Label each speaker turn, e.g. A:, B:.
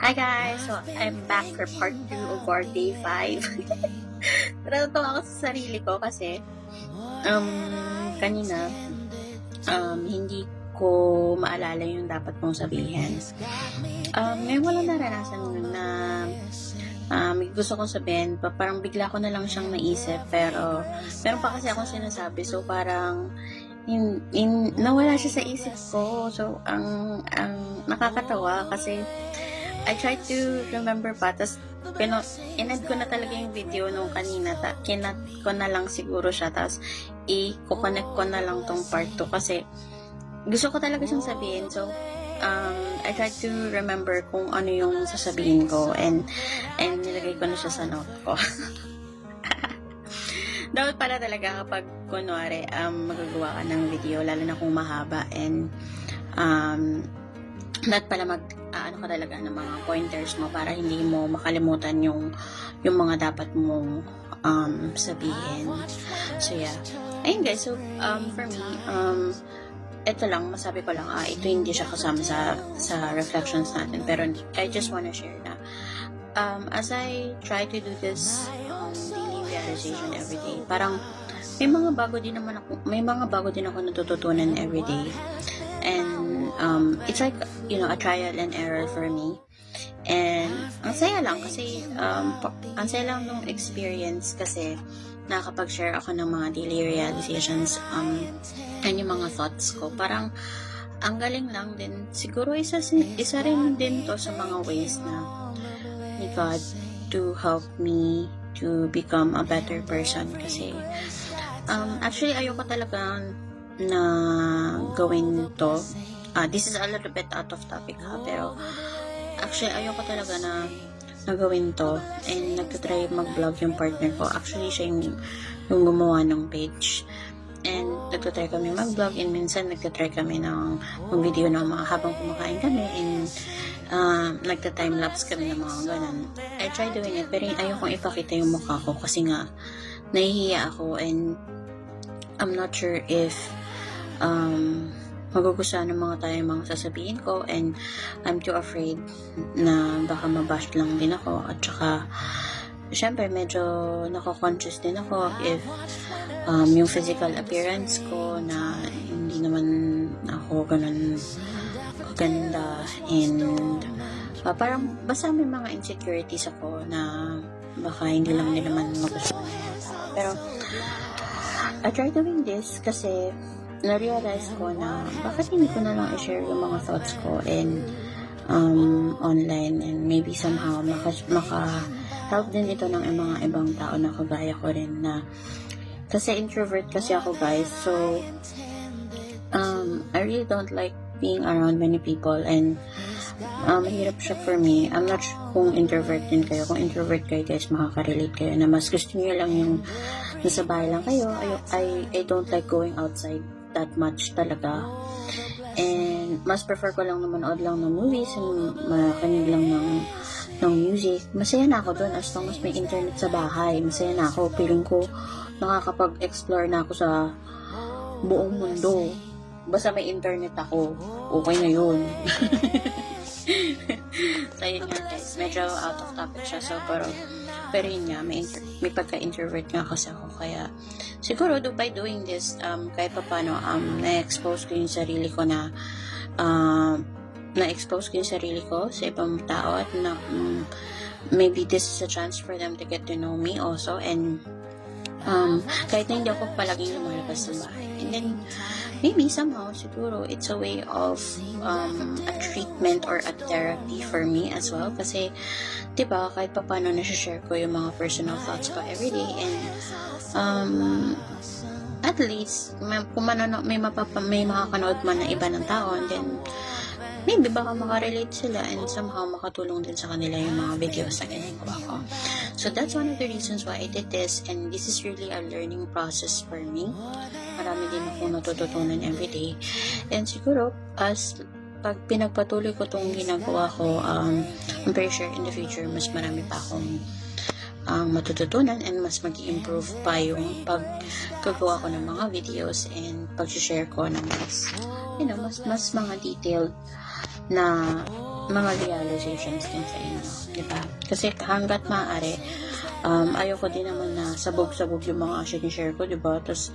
A: Hi guys! So, I'm back for part 2 of our day 5. Natutuwa ako sa sarili ko kasi kanina hindi ko maalala yung dapat kong sabihin. Ngayon walang naranasan na may gusto kong sabihin, parang bigla ko na lang siyang naisip, pero meron pa kasi akong sinasabi, so parang nawala siya sa isip ko. So ang nakakatawa kasi I tried to remember pa, tas in-add ko na talaga yung video nung kanina, kinat ko na lang siguro siya, tas i-connect ko na lang tong part 2 kasi gusto ko talaga siyang sabihin. So I tried to remember kung ano yung sasabihin ko, and nilagay ko na siya sa note ko. Dapat pala talaga kapag kunwari magagawa ka ng video, lalo na kung mahaba, and dapat pala ano ka talaga ng mga pointers mo para hindi mo makalimutan yung mga dapat mong sabihin. So yeah, ayun guys. So for me, ito lang, masabi ko lang, ito hindi siya kasama sa reflections natin, pero I just wanna share na as I try to do this daily realization every day, parang may mga bago din ako natututunan every day. And it's like, a trial and error for me. And ang saya lang kasi ang saya lang nung experience kasi nakakapag-share ako ng mga daily realizations and yung mga thoughts ko. Parang ang galing lang din. Siguro isa rin din to sa mga ways na ni God to help me to become a better person. Kasi actually ayoko talaga na gawin to. This is a little bit out of topic pero actually ayoko talaga na gawin to, and nagtatry mag-vlog yung partner ko. Actually siya yung gumawa ng page, and nagtatry kami mag-vlog, and minsan nagtatry kami ng video ng mga habang kumakain kami, and nagta-time-lapse kami ng mga ganun. I try doing it, pero ayokong ipakita yung mukha ko kasi nga nahihiya ako, and I'm not sure if magugustuhan ng mga tayo mga sasabihin ko, and I'm too afraid na baka mabash lang din ako. At saka syempre medyo nako-conscious din ako if yung physical appearance ko na hindi naman ako ganun ganda, and parang basta may mga insecurities ako na baka hindi lang nila man magustuhan ng mga tao. Pero I try doing this kasi na-realize ko na bakit hindi ko na lang i-share yung mga thoughts ko and online, and maybe somehow maka-help din ito ng mga ibang tao na kagaya ko rin, na kasi introvert kasi ako guys, so I really don't like being around many people, and mahirap siya for me. I'm not sure kung introvert din kayo. Kung introvert kayo guys, makaka-relate kayo na mas gusto niyo lang yung nasa bahay lang kayo. I don't like going outside that much talaga, and mas prefer ko lang na manood lang ng movies and makinig lang ng music. Masaya na ako doon as long as may internet sa bahay. Masaya na ako. Feeling ko nakakapag-explore na ako sa buong mundo. Basta may internet ako, okay na yun. So yun nga guys, medyo out of topic siya, so pero yun nga, may pagka-introvert nga kasi ako, kaya siguro by doing this, kahit pa paano na-expose ko yung sarili ko sa ibang tao, at na maybe this is a chance for them to get to know me also, and kahit na hindi ako palaging lumalabas sa bahay, and then maybe somehow siguro it's a way of a treatment or a therapy for me as well, kasi diba kahit pa paano nasi-share ko yung mga personal thoughts ko everyday, and at least kung may makakanood man na iba ng tao, and then maybe baka makarelate sila, and somehow makatulong din sa kanila yung mga videos na ginagawa ko. So that's one of the reasons why I did this, and this is really a learning process for me. Marami din akong natututunan everyday, and siguro pag pinagpatuloy ko itong ginagawa ko, I'm pretty sure in the future mas marami pa akong matututunan, and mas mag-improve pa yung pagkagawa ko ng mga videos and pag-share ko ng mas mga detailed na mga realizations din sa inyo, di ba? Kasi hanggat maaari, ayoko din naman na sabog-sabog yung mga share ko, di ba? Tapos,